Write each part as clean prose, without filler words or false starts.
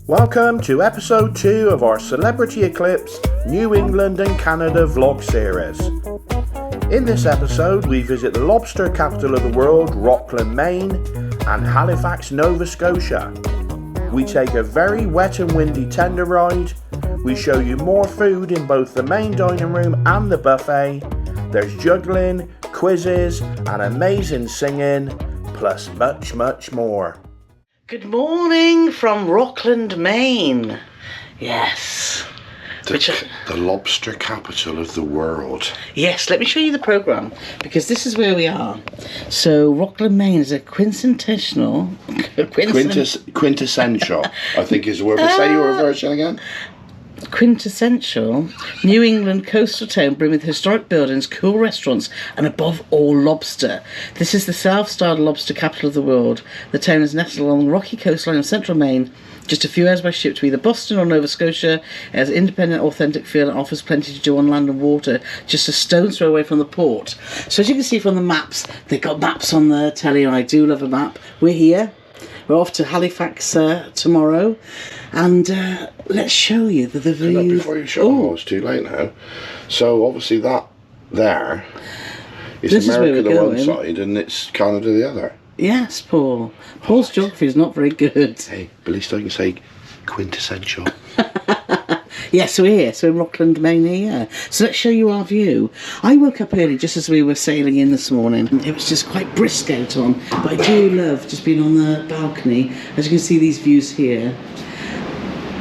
Welcome to episode 2 of our Celebrity Eclipse New England and Canada vlog series. In this episode we visit the lobster capital of the world, Rockland, Maine, and Halifax, Nova Scotia. We take a very wet and windy tender ride. We show you more food in both the main dining room and the buffet. There's juggling, quizzes, and amazing singing, plus much more. Good morning from Rockland, Maine. Yes. The lobster capital of the world. Yes, let me show you the programme, because this is where we are. So, Rockland, Maine is a quintessential, I think is the word. Say your version again. Quintessential New England coastal town brimming with historic buildings, cool restaurants, and above all, lobster. This is the self-styled lobster capital of the world. The town is nestled along the rocky coastline of central Maine, just a few hours by ship to either Boston or Nova Scotia. It has an independent, authentic feel and offers plenty to do on land and water, just a stone's throw away from the port. So as you can see from the maps, they've got maps on the telly, and I do love a map. We're here. We're off to Halifax tomorrow, and let's show you the view. Before you show it's too late now. So obviously that there is America the one side and it's Canada the other. Yes, Paul. Paul's geography is not very good. Hey, but at least I can say quintessential. Yes, so we're here. So in Rockland, Maine here. So let's show you our view. I woke up early just as we were sailing in this morning. It was just quite brisk out on, but I do love just being on the balcony. As you can see, these views here.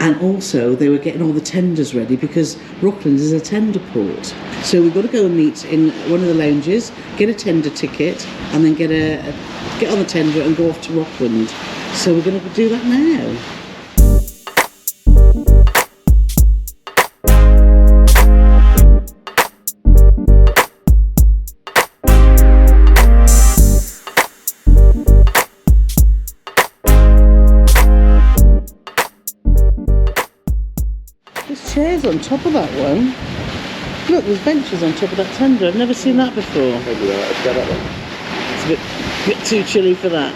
And also, they were getting all the tenders ready because Rockland is a tender port. So we've got to go and meet in one of the lounges, get a tender ticket, and then get on the tender and go off to Rockland. So we're going to do that now. Chairs on top of that one. Look, there's benches on top of that tender. I've never seen that before. Maybe let's get that one. It's a bit too chilly for that.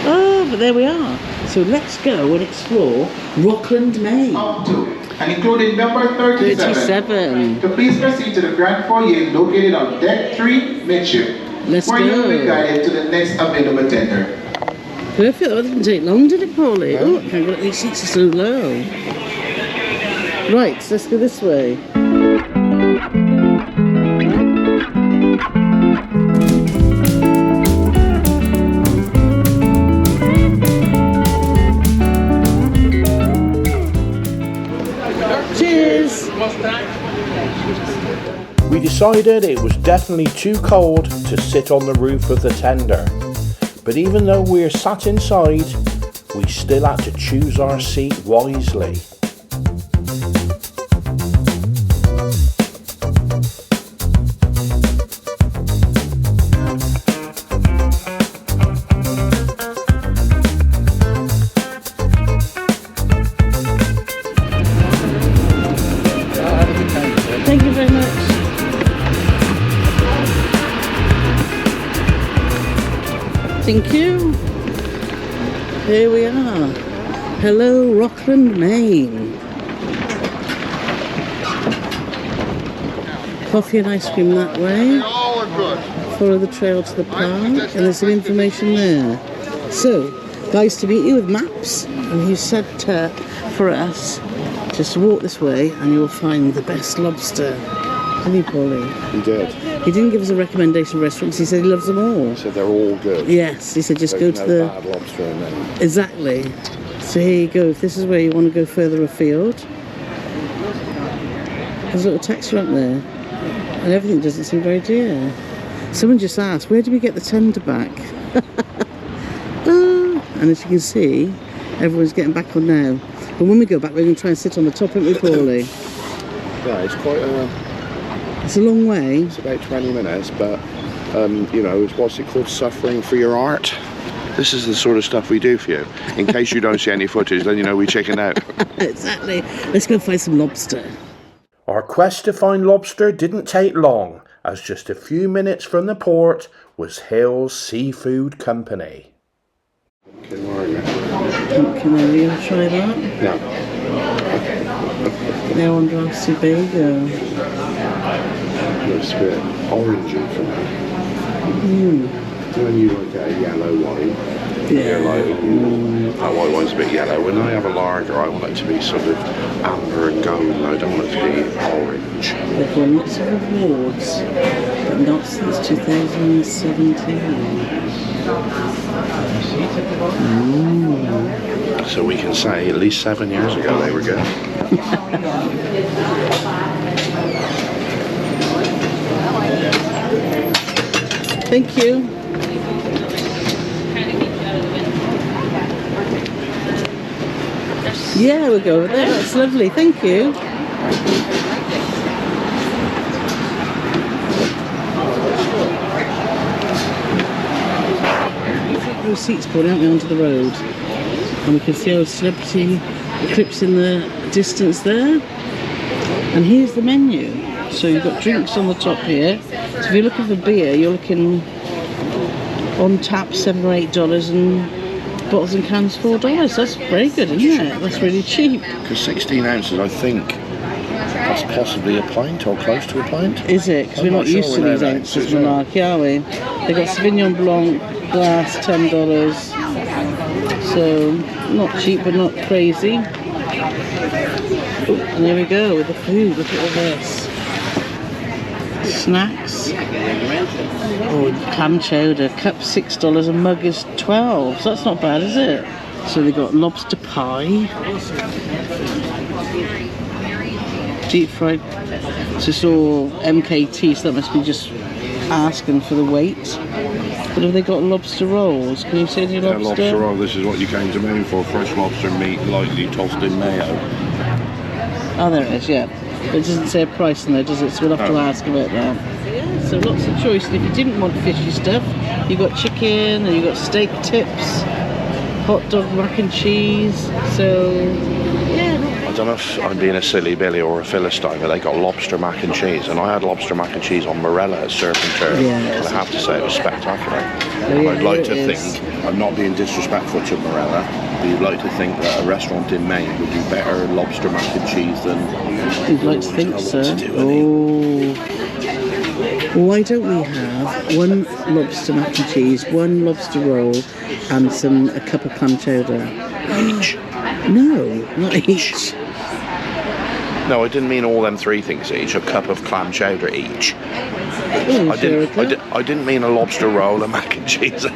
Oh, but there we are. So let's go and explore Rockland, Maine. Up to and including number 37. So please proceed to the grand foyer located on deck 3 midship. Let's where go. you will be guided to the next available tender. Perfect. That didn't take long, did it, Paulie? Oh, hang on, these seats are so low. Right, so let's go this way. Cheers! We decided it was definitely too cold to sit on the roof of the tender. But even though we're sat inside, we still had to choose our seat wisely. Thank you very much. Thank you. Here we are. Hello, Rockland, Maine. Coffee and ice cream that way. Follow the trail to the park, and there's some information there. So, guys, to meet you with maps, and he said for us just walk this way and you'll find the best lobster. Didn't he, Paulie? He did. He didn't give us a recommendation of restaurants, he said he loves them all. He said they're all good. Yes, he said just go to the... bad lobster in there. Exactly. So here you go, if this is where you want to go further afield. There's a little taxi up there. And everything doesn't seem very dear. Someone just asked, where do we get the tender back? And as you can see, everyone's getting back on now. But when we go back, we're going to try and sit on the top, aren't we, Paulie? Yeah, it's quite It's a long way. It's about 20 minutes, but, you know, what's it called? Suffering for your art? This is the sort of stuff we do for you. In case you don't see any footage, then you know we chicken out. Exactly. Let's go find some lobster. Our quest to find lobster didn't take long, as just a few minutes from the port was Hill's Seafood Company. Pumpkin, are you going to try that? No. Now on Drafty Bagel. Looks a bit orangey for me. When you like a yellow wine, you're like, that white wine's a bit yellow. When I have a lager, I want it to be sort of amber and gold. I don't want it to be orange. They've won lots of awards, but not since 2017. So we can say at least 7 years ago they were good. Thank you. Yeah, we'll go over there. That's lovely. Thank you. Receipts poured out onto the road, and we can see our Celebrity Eclipse in the distance there. And here's the menu. So you've got drinks on the top here. So if you're looking for beer, you're looking on tap $7 or $8, and bottles and cans $4. That's very good, isn't it? That's really cheap. Because 16 ounces, I think, that's possibly a pint or close to a pint. Is it? Because we're not used to these ounces, Malarkey, are we? They've got Sauvignon Blanc glass, $10. So not cheap, but not crazy. And there we go with the food. Look at all this. Snacks. Oh, clam chowder. Cup $6, a mug is $12. So that's not bad, is it? So they got lobster pie. Deep fried. So it's all MKT, so that must be just asking for the weight. But have they got lobster rolls? Can you see any lobster? Lobster roll, this is what you came to Maine for. Fresh lobster meat, lightly tossed in mayo. Oh, there it is, yeah. But it doesn't say a price in there, does it? So we'll have to ask about that. So lots of choice. And if you didn't want fishy stuff, you got chicken, and you got steak tips, hot dog mac and cheese. So, yeah. I don't know if I'm being a silly Billy or a Philistine, but they got lobster mac and cheese, and I had lobster mac and cheese on Morella at Surf and Turf, and I have to say it was spectacular. And I'd like to think, I'm not being disrespectful to Morella, but you'd like to think that a restaurant in Maine would do better lobster mac and cheese than... You'd like to think so. Oh. Why don't we have one lobster mac and cheese, one lobster roll, and a cup of clam chowder? Each? No, not each. No, I didn't mean all them three things each. A cup of clam chowder each. Oh, I didn't mean a lobster roll and mac and cheese.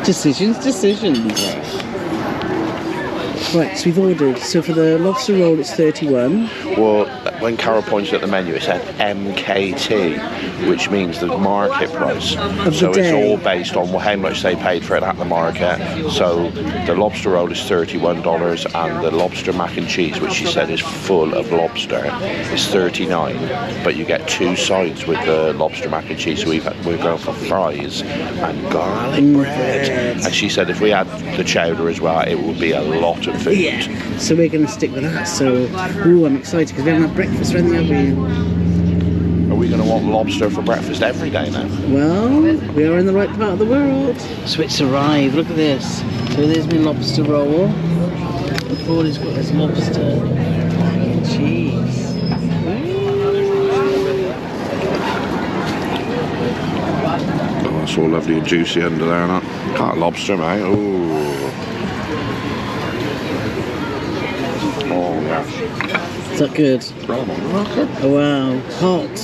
Decisions. Yes. Right, so we've ordered. So for the lobster roll, it's 31. Well, when Carole pointed at the menu, it said MKT, which means the market price. So it's all based on how much they paid for it at the market. So the lobster roll is $31, and the lobster mac and cheese, which she said is full of lobster, is $39. But you get two sides with the lobster mac and cheese. So we're going for fries and garlic bread. And she said if we had the chowder as well, it would be a lot of food. Yeah, so we're going to stick with that. So, I'm excited because we haven't had breakfast or anything, have we? Are we going to want lobster for breakfast every day now? Well, we are in the right part of the world. So it's arrived. Look at this. So there's my lobster roll. Look, Paulie's got his lobster mac and cheese. Oh, that's all lovely and juicy under there, isn't it? Can't lobster, mate. Oh. Oh, yeah. Is that good? Oh, wow. Hot.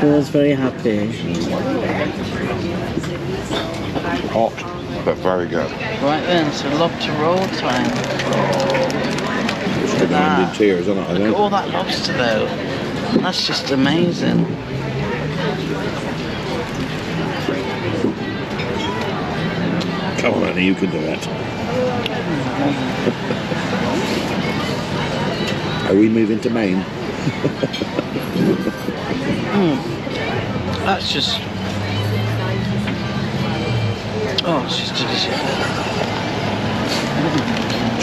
Paul's very happy. Hot, but very good. Right then, so lobster roll time. It's going to end in tears, isn't it? Look at all that lobster though. That's just amazing. Come on, Annie, you can do it. Are we moving to Maine? That's just... Oh, it's just delicious.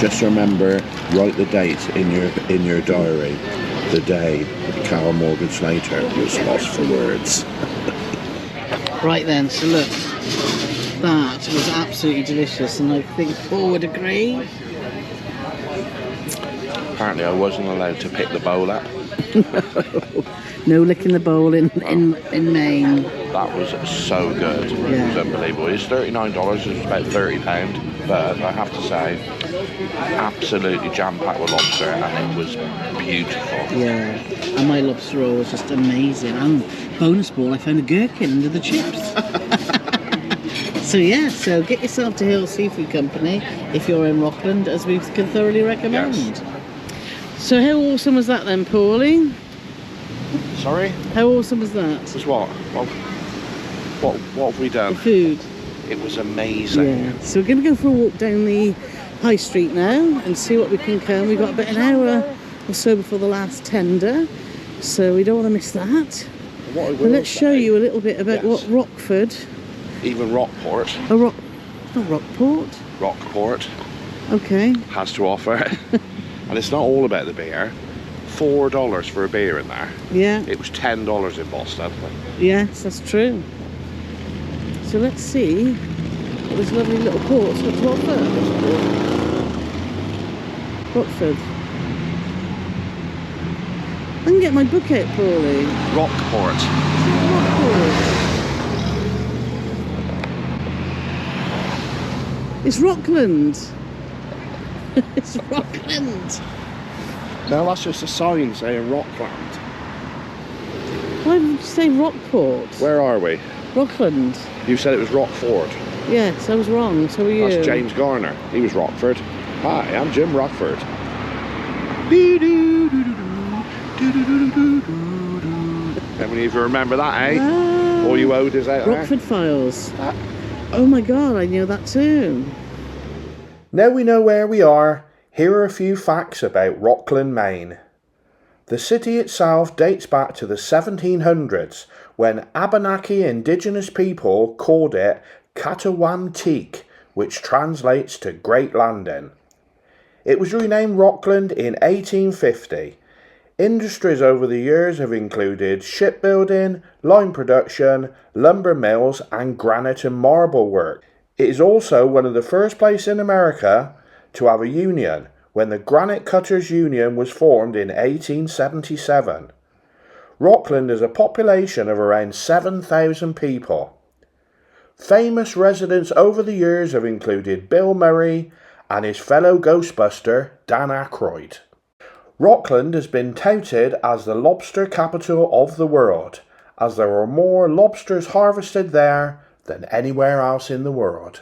Just remember, write the date in your diary. the day that Carole Morgan Slater was lost for words. Right then, so look, that was absolutely delicious, and I think Paul would agree. Apparently I wasn't allowed to pick the bowl up. No licking the bowl in Maine. That was so good. It was unbelievable. It's $39, it was about £30, but I have to say, absolutely jam-packed with lobster, and it was beautiful. Yeah, and my lobster roll was just amazing. And bonus ball, I found a gherkin under the chips. So yeah, so get yourself to Hill Seafood Company if you're in Rockland, as we can thoroughly recommend. Yes. So how awesome was that then, Paulie? Sorry? How awesome was that? It was what? What have we done? The food. It was amazing. Yeah. So we're going to go for a walk down the high street now and see what we can come. We've got about an hour or so before the last tender, so we don't want to miss that. But let's show you a little bit about what Rockford... Even Rockport. Not Rockport? Rockport. Okay. Has to offer. And it's not all about the beer. $4 for a beer in there. Yeah. It was $10 in Boston. Yes, that's true. So let's see what this lovely little port's got to offer. Rockford. I can get my book out, Paulie. Rockport. Rockport. It's Rockland. It's Rockland. No, that's just a sign saying Rockland. Why would you say Rockport? Where are we? Rockland. You said it was Rockford. Yes, I was wrong. So were you. That's James Garner. He was Rockford. Hi, I'm Jim Rockford. How many of you remember that, eh? Ah, All you Oders out there? Rockford Files. Oh my God, I knew that too. Now we know where we are, here are a few facts about Rockland, Maine. The city itself dates back to the 1700s, when Abenaki indigenous people called it Catawamteek, which translates to Great Landing. It was renamed Rockland in 1850. Industries over the years have included shipbuilding, lime production, lumber mills and granite and marble work. It is also one of the first places in America to have a union, when the Granite Cutters Union was formed in 1877. Rockland has a population of around 7,000 people. Famous residents over the years have included Bill Murray and his fellow Ghostbuster, Dan Aykroyd. Rockland has been touted as the lobster capital of the world, as there are more lobsters harvested there than anywhere else in the world.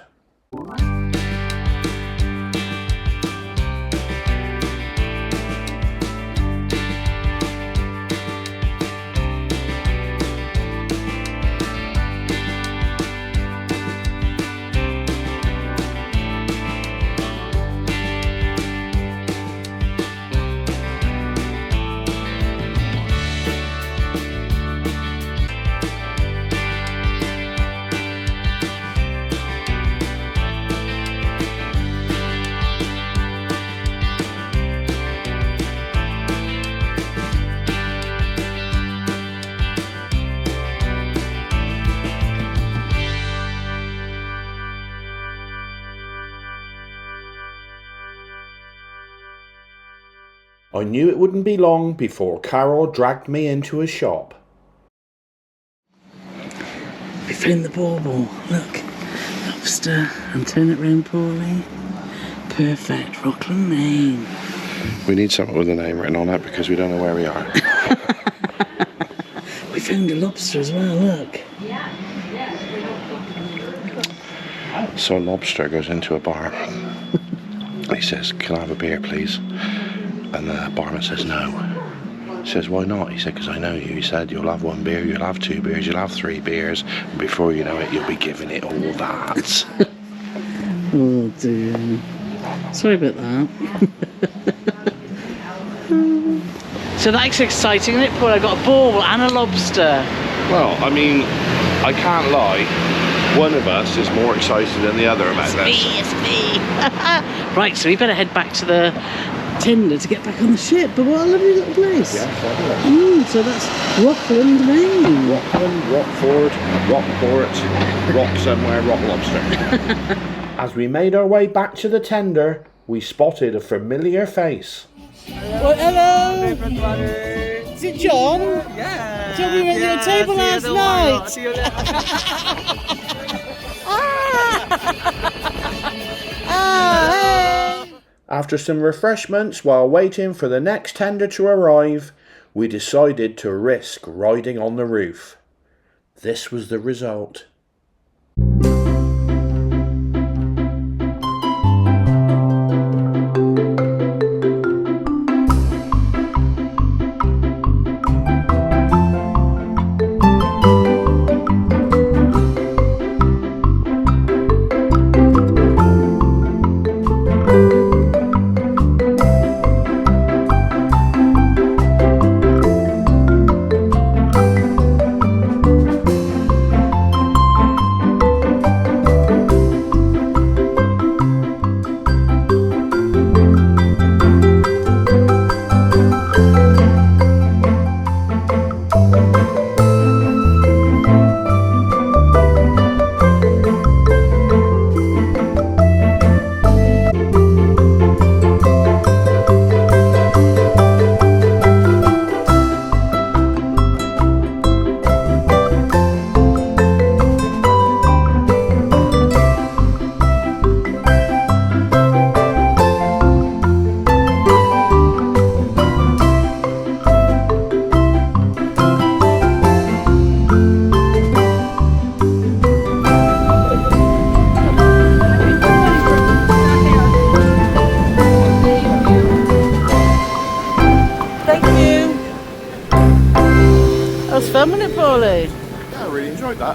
I knew it wouldn't be long before Carole dragged me into a shop. We found the bauble. Look, lobster. And turn it round, Paulie. Perfect. Rockland, Maine. We need something with a name written on it because we don't know where we are. We found a lobster as well, look. So a lobster goes into a bar. He says, "Can I have a beer, please?" And the barman says no. He says, "Why not?" He said, "Because I know you." He said, "You'll have one beer, you'll have two beers, you'll have three beers, and before you know it, you'll be giving it all that." Oh dear. Sorry about that. So that's exciting, isn't it, Paul? I got a bauble and a lobster. Well, I mean, I can't lie. One of us is more excited than the other about this. It's me. Right, so we better head back to the tender to get back on the ship. But what a lovely little place. Yeah, fabulous. So that's Rockland, Maine. Rockland, Rockford, Rockport, Rock somewhere, Rock Lobster. As we made our way back to the tender, we spotted a familiar face. Well, hello! Is it John? Yeah. John, we went to your table last night. Hey! After some refreshments while waiting for the next tender to arrive, we decided to risk riding on the roof. This was the result.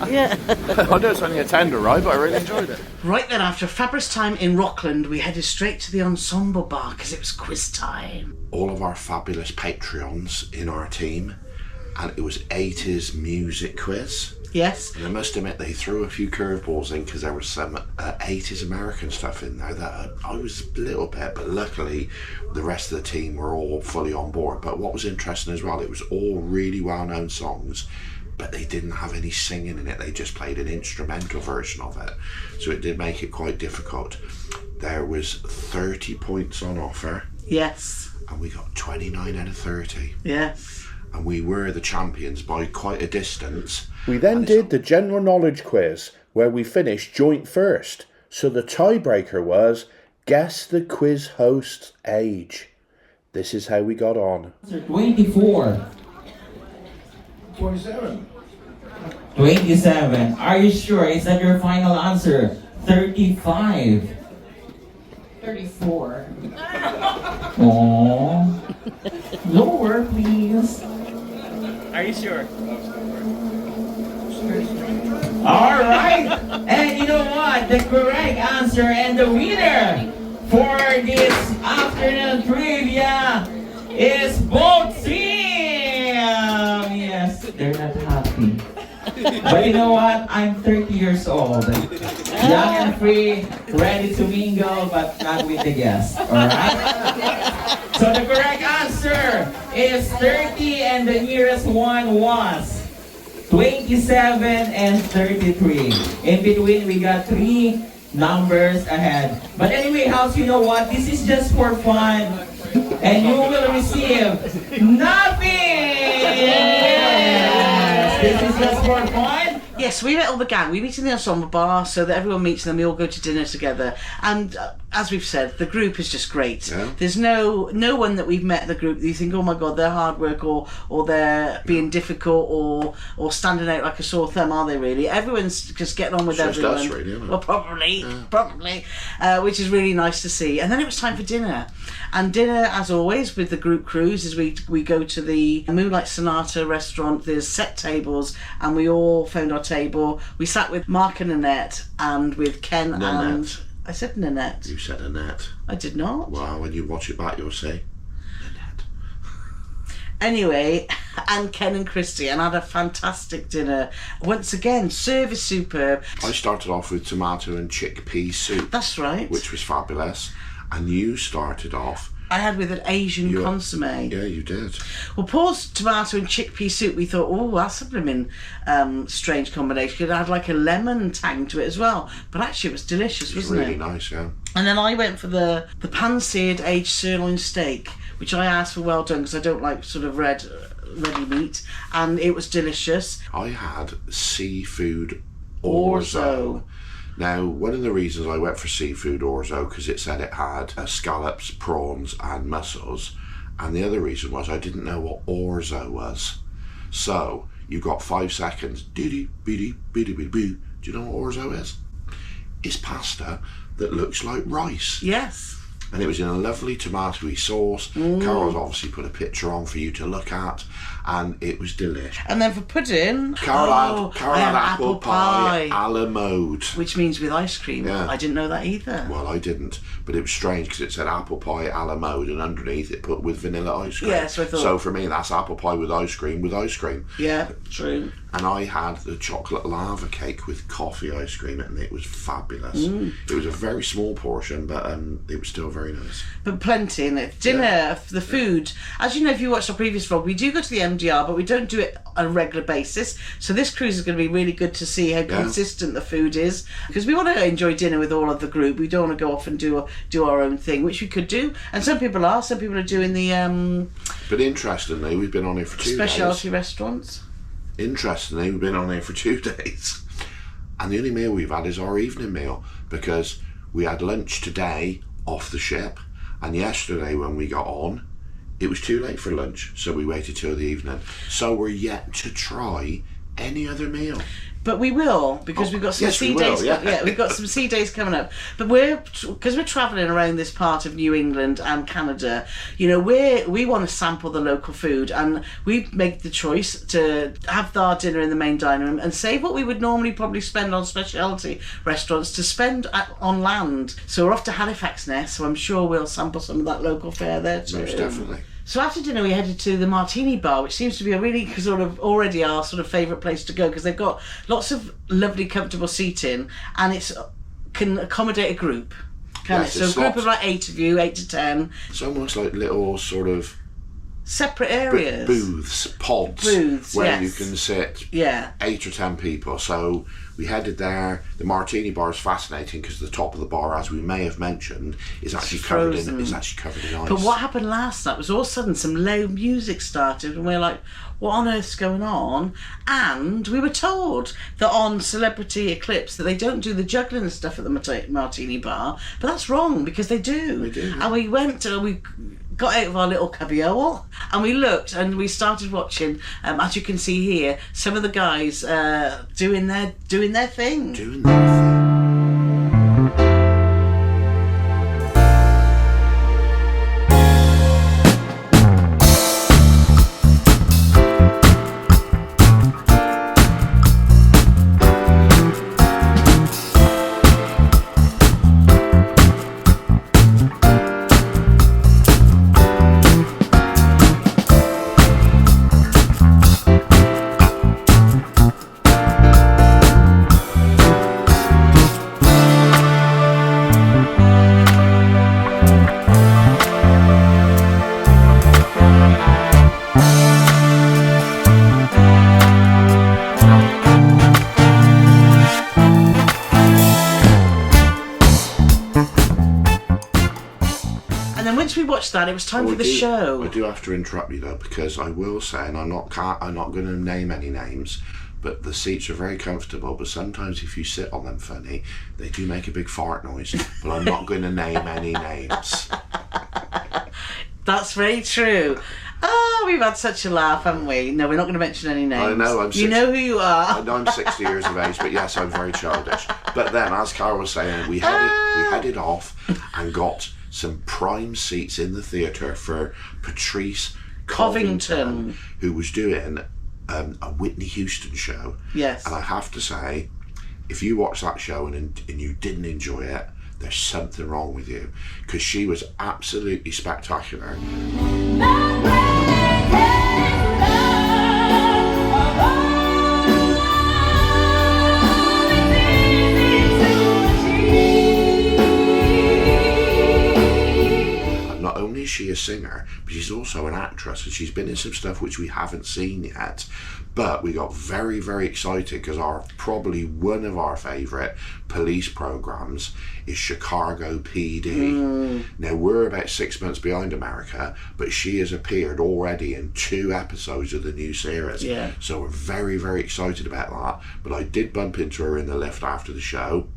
Yeah. I know it's only a tender ride, but I really enjoyed it. Right then, after a fabulous time in Rockland, we headed straight to the ensemble bar because it was quiz time. All of our fabulous Patreons in our team, and it was 80s music quiz. Yes. And I must admit, they threw a few curveballs in because there was some 80s American stuff in there that I was a little bit, but luckily the rest of the team were all fully on board. But what was interesting as well, it was all really well-known songs, but they didn't have any singing in it. They just played an instrumental version of it. So it did make it quite difficult. There was 30 points on offer. Yes. And we got 29 out of 30. Yes. And we were the champions by quite a distance. We then did the general knowledge quiz, where we finished joint first. So the tiebreaker was, guess the quiz host's age. This is how we got on. 24. 27. 27. Are you sure? Is that your final answer? 35. 34. Oh. Lower, please. Are you sure? All right. And you know what? The correct answer and the winner for this afternoon trivia is both team. Yes, they're not happy. But you know what? I'm 30 years old. Young and free, ready to mingle, but not with the guests. Alright? So the correct answer is 30 and the nearest one was 27 and 33. In between, we got 3 numbers ahead. But anyway, house, you know what? This is just for fun. And you will receive nothing! Yes! This is just for fun. Yes, we met all the gang. We meet in the ensemble bar so that everyone meets and then we all go to dinner together. And as we've said, the group is just great. Yeah. There's no one that we've met in the group that you think, oh my god, they're hard work or they're being difficult or standing out like a sore thumb, are they really? Everyone's just getting on with It's just everyone. us, really, isn't it? Well, probably, which is really nice to see. And then it was time for dinner. And dinner, as always, with the group cruise, is we go to the Moonlight Sonata restaurant. There's set tables, and we all found our table. We sat with Mark and Annette, and with Ken Nanette. and... I said Nanette. You said Annette. I did not. Well, when you watch it back, you'll say Nanette. Anyway, and Ken and Christy, and had a fantastic dinner. Once again, service superb. I started off with tomato and chickpea soup. That's right. Which was fabulous. And you started off I had with an Asian consomme. Yeah, you did. Well, Paul's tomato and chickpea soup, we thought, oh, that's a blooming strange combination. It had like a lemon tang to it as well. But actually it was delicious, wasn't it? Really nice, yeah. And then I went for the pan-seared aged sirloin steak, which I asked for well done because I don't like sort of ready meat, and it was delicious. I had seafood orzo. Now, one of the reasons I went for seafood orzo because it said it had scallops, prawns and mussels, and the other reason was I didn't know what orzo was. So you got 5 seconds. Do you know what orzo is? It's pasta that looks like rice. Yes. And it was in a lovely tomatoey sauce. Carole's obviously put a picture on for you to look at, and it was delicious. And then for pudding, Carole had apple pie a la mode. Which means with ice cream. Yeah. I didn't know that either. Well, I didn't, but it was strange because it said apple pie a la mode, and underneath it put with vanilla ice cream. Yeah, so I thought... So for me, that's apple pie with ice cream. Yeah, true. And I had the chocolate lava cake with coffee ice cream, and it was fabulous. It was a very small portion, but it was still very nice. But plenty in it. Dinner, the food. As you know, if you watched our previous vlog, we do go to the MDR, but we don't do it on a regular basis. So this cruise is going to be really good to see how consistent the food is, because we want to enjoy dinner with all of the group. We don't want to go off and do our own thing, which we could do. And some people are. Some people are doing the... But interestingly, we've been on here for 2 days. Specialty restaurants. Interestingly, we've been on here for 2 days, and the only meal we've had is our evening meal, because we had lunch today off the ship, and yesterday when we got on, it was too late for lunch, so we waited till the evening. So we're yet to try any other meal. But we will, because we've got some sea days. Yeah, we've got some sea days coming up. But because we're travelling around this part of New England and Canada, you know, we want to sample the local food, and we make the choice to have our dinner in the main dining room and save what we would normally probably spend on specialty restaurants to spend on land. So we're off to Halifax next, so I'm sure we'll sample some of that local fare there too. Most definitely. So after dinner we headed to the Martini Bar, which seems to be a really sort of already our sort of favourite place to go, because they've got lots of lovely comfortable seating, and it can accommodate a group. So a group of like 8 of you, 8 to 10. It's almost like little sort of separate areas. Booths, where you can sit 8 or 10 people. So we headed there. The Martini Bar is fascinating because the top of the bar, as we may have mentioned, is actually covered in ice. But what happened last night was all of a sudden some loud music started, and we were like, what on earth's going on? And we were told that on Celebrity Eclipse that they don't do the juggling and stuff at the Martini Bar, but that's wrong, because they do. They do. And we went we got out of our little cubbyhole and we looked, and we started watching, as you can see here, some of the guys doing their thing. That it was time for the show. I do have to interrupt you though, because I will say, and I'm not going to name any names, but the seats are very comfortable, but sometimes if you sit on them funny, they do make a big fart noise. But I'm not going to name any names. That's very true. Oh, we've had such a laugh, haven't we? No, we're not going to mention any names. I know, you know who you are. I know I'm 60 years of age, but yes, I'm very childish. But then, as Carole was saying, we headed off and got some prime seats in the theatre for Patrice Covington, who was doing a Whitney Houston show. Yes. And I have to say, if you watch that show and you didn't enjoy it, there's something wrong with you, because she was absolutely spectacular. Not only is she a singer, but she's also an actress, and she's been in some stuff which we haven't seen yet. But we got very, very excited because probably one of our favourite police programmes is Chicago PD. Now, we're about 6 months behind America, but she has appeared already in 2 episodes of the new series. Yeah. So we're very, very excited about that. But I did bump into her in the lift after the show,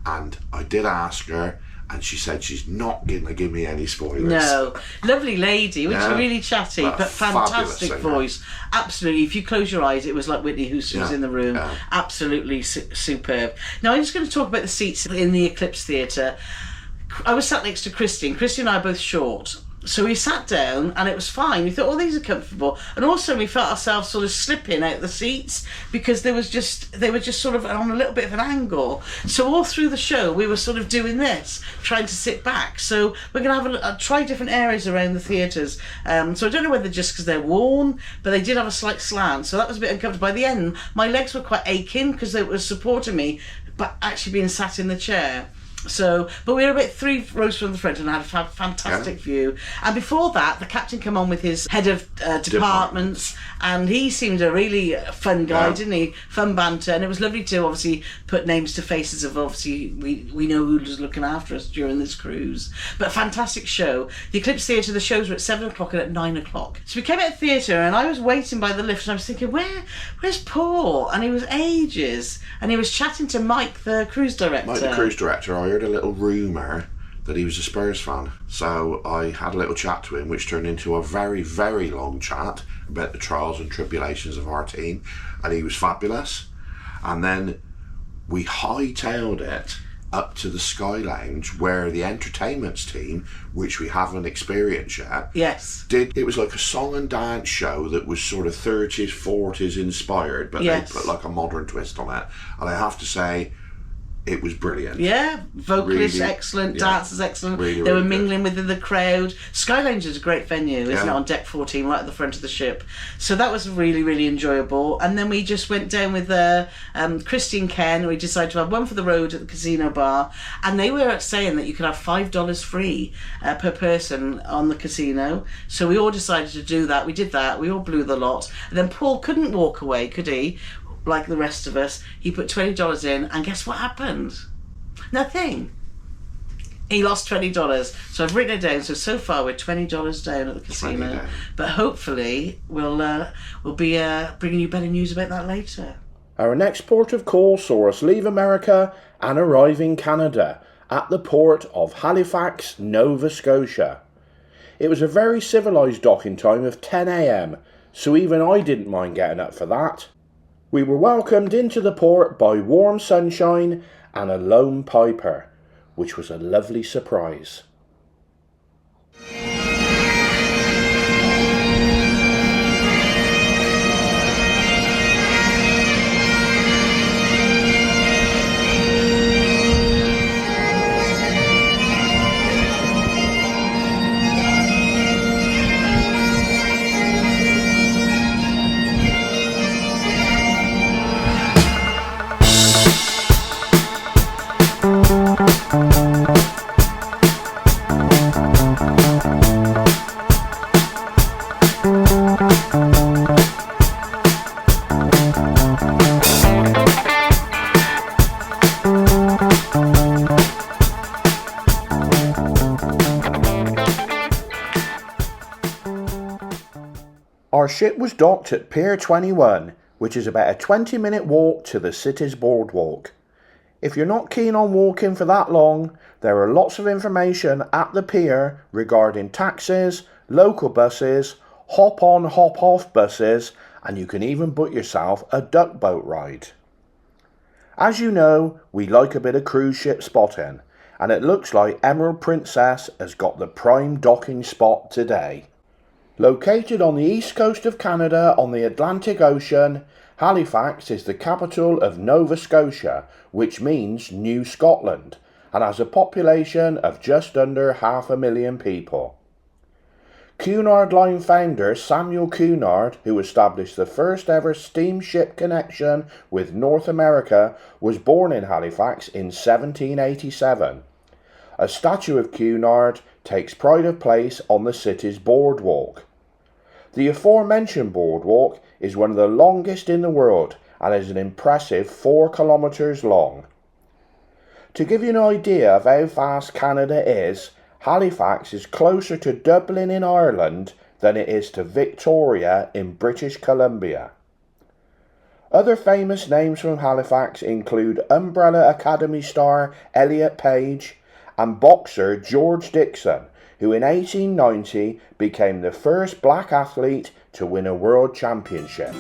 and I did ask her, and she said she's not going to give me any spoilers. No. Lovely lady, which Yeah. is really chatty, But but fantastic fabulous voice. Absolutely. If you close your eyes, it was like Whitney Houston was Yeah. in the room. Yeah. Absolutely superb. Now, I'm just going to talk about the seats in the Eclipse Theatre. I was sat next to Christine. Christine and I are both short. So we sat down and it was fine. We thought, oh, these are comfortable. And also we felt ourselves sort of slipping out the seats because they were just sort of on a little bit of an angle. So all through the show we were sort of doing this, trying to sit back. So we're going to have try different areas around the theatres. So I don't know whether just because they're worn, but they did have a slight slant. So that was a bit uncomfortable. By the end, my legs were quite aching because they were supporting me, but actually being sat in the chair. So, but we were about 3 rows from the front and had a fantastic view. And before that, the captain came on with his head of departments, and he seemed a really fun guy, didn't he? Fun banter, and it was lovely to obviously put names to faces of obviously we know who was looking after us during this cruise. But a fantastic show. The Eclipse Theatre, the shows were at 7 o'clock and at 9 o'clock. So we came out of the theatre, and I was waiting by the lift, and I was thinking, where's Paul? And he was ages, and he was chatting to Mike, the cruise director. Mike, the cruise director, I heard a little rumour that he was a Spurs fan. So I had a little chat to him, which turned into a very, very long chat about the trials and tribulations of our team, and he was fabulous. And then we hightailed it up to the Sky Lounge, where the entertainments team, which we haven't experienced yet, it was like a song and dance show that was sort of 30s, 40s inspired, but they put like a modern twist on it. And I have to say, it was brilliant. Yeah, vocalists Really, excellent, dancers excellent. Really, they were really mingling within the crowd. Sky Lounge is a great venue, isn't it, Yeah. on deck 14, right at the front of the ship. So that was really, really enjoyable. And then we just went down with Christine Ken. We decided to have one for the road at the casino bar, and they were saying that you could have $5 free per person on the casino. So we all decided to do that. We did that. We all blew the lot. And then Paul couldn't walk away, could he? Like the rest of us, he put $20 in, and guess what happened? Nothing. He lost $20. So I've written it down. So far we're $20 down at the casino. down. But hopefully we'll be bringing you better news about that later. Our next port of call saw us leave America and arrive in Canada at the port of Halifax, Nova Scotia. It was a very civilised docking time of 10 a.m, so even I didn't mind getting up for that. We were welcomed into the port by warm sunshine and a lone piper, which was a lovely surprise. Our ship was docked at Pier 21, which is about a 20-minute walk to the city's boardwalk. If you're not keen on walking for that long, there are lots of information at the pier regarding taxis, local buses, hop-on hop-off buses, and you can even book yourself a duck boat ride. As you know, we like a bit of cruise ship spotting, and it looks like Emerald Princess has got the prime docking spot today. Located on the east coast of Canada on the Atlantic Ocean, Halifax is the capital of Nova Scotia, which means New Scotland, and has a population of just under 500,000 people. Cunard Line founder Samuel Cunard, who established the first ever steamship connection with North America, was born in Halifax in 1787. a statue of Cunard takes pride of place on the city's boardwalk. The aforementioned boardwalk is one of the longest in the world and is an impressive 4 kilometres long. To give you an idea of how vast Canada is, Halifax is closer to Dublin in Ireland than it is to Victoria in British Columbia. Other famous names from Halifax include Umbrella Academy star Elliot Page and boxer George Dixon, who in 1890 became the first black athlete to win a world championship.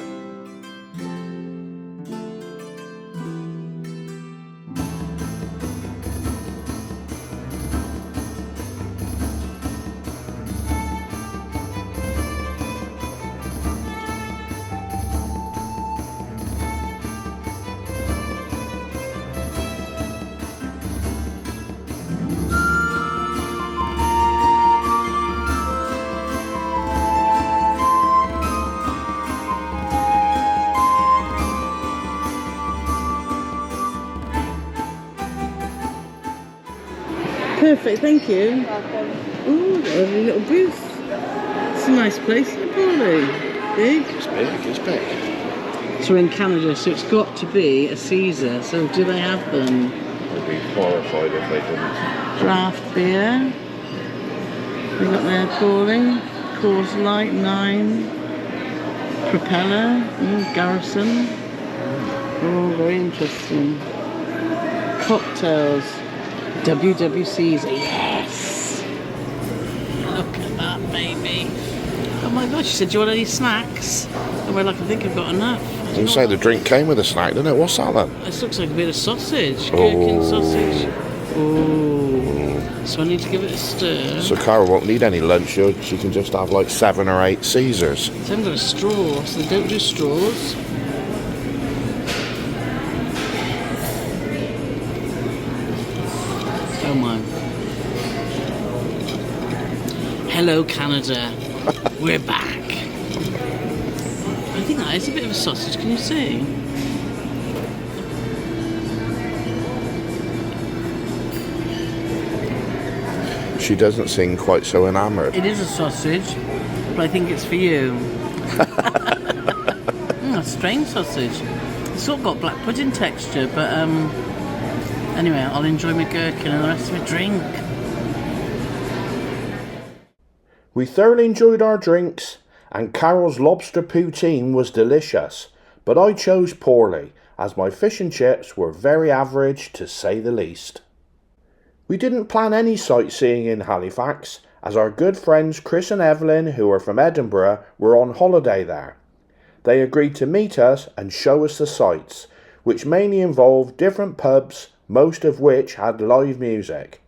Perfect, thank you. Ooh, lovely little booth. It's a nice place, isn't it, Paulie? Big? It's big. So we're in Canada, so it's got to be a Caesar. So do they have them? I'd be horrified if they didn't. Draft beer. We got there, Paulie. Coors Light 9. Propeller. Garrison. Oh, very interesting. Cocktails. WWC's, yes! Look at that, baby. Oh my gosh, she said, do you want any snacks? Oh, well, I can think I've got enough. You say the drink came with a snack, didn't it? What's that then? This looks like a bit of sausage. Gherkin sausage. Oh. So I need to give it a stir. So Carole won't need any lunch, she can just have like 7 or 8 Caesars. So I haven't got a straw, so they don't do straws. Oh my. Hello, Canada. We're back. I think that is a bit of a sausage, can you see? She doesn't seem quite so enamoured. It is a sausage, but I think it's for you. A strange sausage. It's sort of got black pudding texture, but anyway, I'll enjoy my gherkin and the rest of my drink. We thoroughly enjoyed our drinks, and Carole's lobster poutine was delicious, but I chose poorly, as my fish and chips were very average to say the least. We didn't plan any sightseeing in Halifax, as our good friends Chris and Evelyn, who are from Edinburgh, were on holiday there. They agreed to meet us and show us the sights, which mainly involved different pubs, most of which had live music.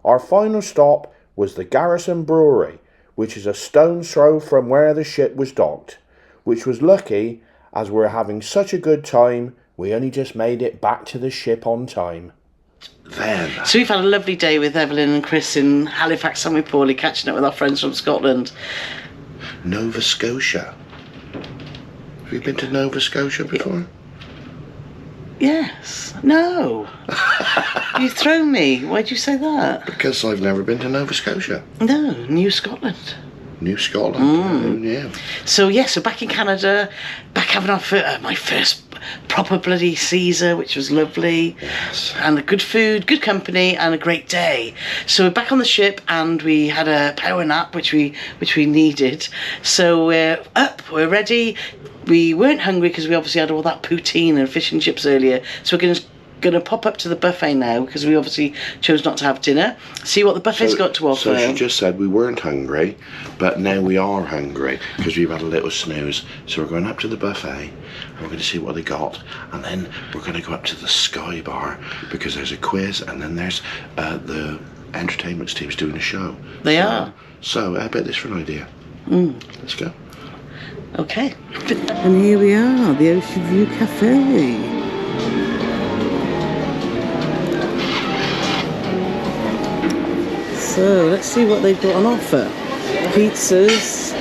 Our final stop was the Garrison Brewery, which is a stone's throw from where the ship was docked, which was lucky as we're having such a good time we only just made it back to the ship on time. So we've had a lovely day with Evelyn and Chris in Halifax, and with Paulie, catching up with our friends from Scotland. Nova Scotia. Have you been to Nova Scotia before? Yes. No. You throw me. Why'd you say that? Because I've never been to Nova Scotia. No, New Scotland. New Scotland. Yeah. So so back in Canada, back having my first proper bloody Caesar, which was lovely. Yes. And the good food, good company, and a great day. So we're back on the ship, and we had a power nap, which we needed. So we're up, we're ready. We weren't hungry because we obviously had all that poutine and fish and chips earlier. So we're going to pop up to the buffet now, because we obviously chose not to have dinner. See what the buffet's got to offer. So she just said we weren't hungry, but now we are hungry because we've had a little snooze. So we're going up to the buffet and we're going to see what they got, and then we're going to go up to the Sky Bar because there's a quiz, and then there's the entertainment team's doing a show. They are. So I bet this for an idea. Let's go. Okay. And here we are, the Ocean View Cafe. So let's see what they've got on offer. Pizzas.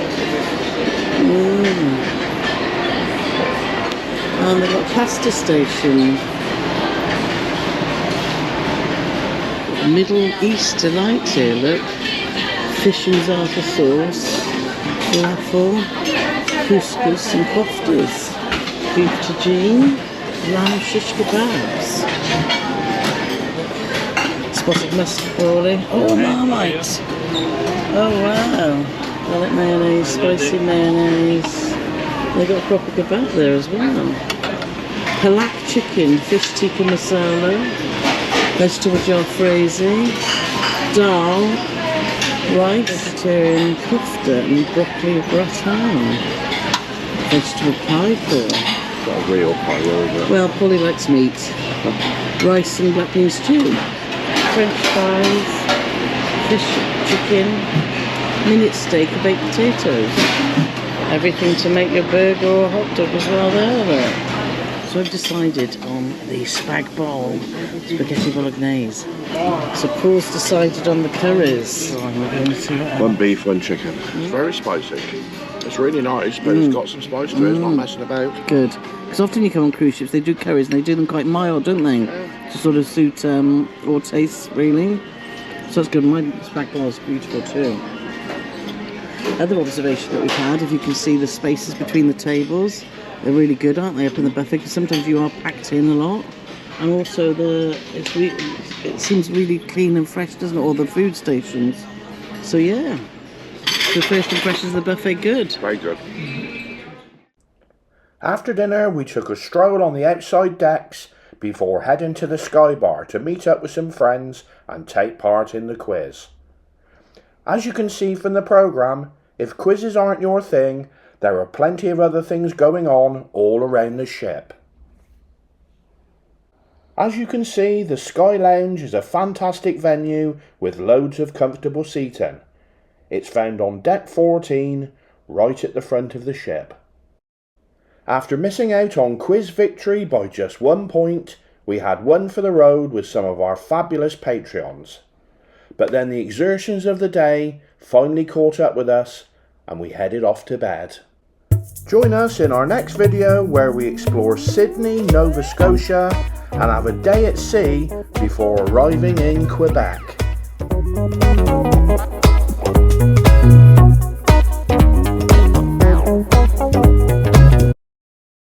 And they've got pasta station. Middle East delight here, look. Fish and za'atar sauce, falafel, couscous and koftas, beef tagine, lamb shish kebabs, spotted mustard crawley, oh Marmite, oh wow, garlic mayonnaise, spicy mayonnaise, they got a proper kebab there as well. Palak chicken, fish tikka masala, vegetable jalfrezi, dal, rice, vegetarian kofta and broccoli gratin, vegetable pie for. Got a real pie over. Well, Polly likes meat. Rice and black bean stew, French fries, fish, chicken, minute steak and baked potatoes. Everything to make your burger or hot dog as well there. So I've decided on the spag bowl, spaghetti bolognese. So Paul's decided on the curries. So we're going to see what One beef, one chicken. It's very spicy. It's really nice, but it's got some spice to it. It's not messing about. Good. Because often you come on cruise ships, they do curries and they do them quite mild, don't they? To sort of suit all tastes, really. So that's good. My spag bowl is beautiful too. Other observation that we've had, if you can see the spaces between the tables, they're really good, aren't they, up in the buffet? Because sometimes you are packed in a lot. And also it seems really clean and fresh, doesn't it? All the food stations. So yeah, the first impressions of the buffet, good. Very good. After dinner, we took a stroll on the outside decks before heading to the Sky Bar to meet up with some friends and take part in the quiz. As you can see from the programme, if quizzes aren't your thing, there are plenty of other things going on all around the ship. As you can see, the Sky Lounge is a fantastic venue with loads of comfortable seating. It's found on deck 14, right at the front of the ship. After missing out on quiz victory by just 1 point, we had one for the road with some of our fabulous Patreons. But then the exertions of the day finally caught up with us and we headed off to bed. Join us in our next video where we explore Sydney, Nova Scotia and have a day at sea before arriving in Quebec.